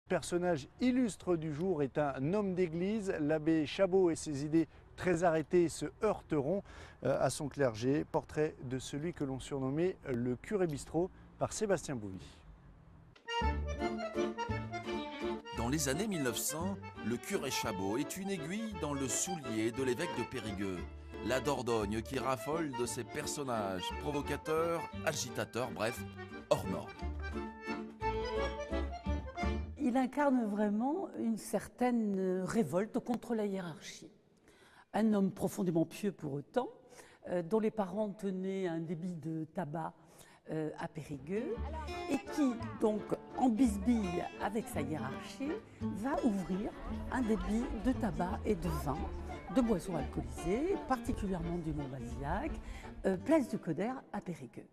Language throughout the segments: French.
Personnage illustre du jour est un homme d'église. L'abbé Chabot et ses idées très arrêtées se heurteront à son clergé. Portrait de celui que l'on surnommait le curé bistrot par Sébastien Bouvy. Dans les années 1900, le curé Chabot est une aiguille dans le soulier de l'évêque de Périgueux. La Dordogne qui raffole de ses personnages provocateurs, agitateurs, bref, hors normes. Il incarne vraiment une certaine révolte contre la hiérarchie. Un homme profondément pieux pour autant, dont les parents tenaient un débit de tabac à Périgueux, et qui, donc, en bisbille avec sa hiérarchie, va ouvrir un débit de tabac et de vin, de boissons alcoolisées, particulièrement du Mont-Bazillac, place du Coder à Périgueux.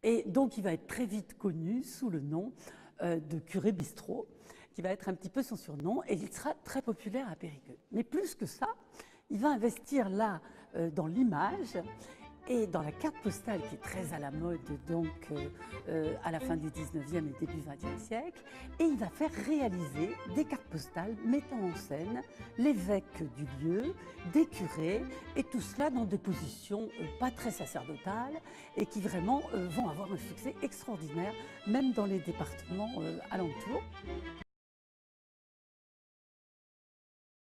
Et donc il va être très vite connu sous le nom de curé bistrot, qui va être un petit peu son surnom, et il sera très populaire à Périgueux. Mais plus que ça, il va investir là dans l'image et dans la carte postale qui est très à la mode donc à la fin du 19e et début 20e siècle, et il va faire réaliser des cartes postales mettant en scène l'évêque du lieu, des curés, et tout cela dans des positions pas très sacerdotales et qui vraiment vont avoir un succès extraordinaire même dans les départements alentours.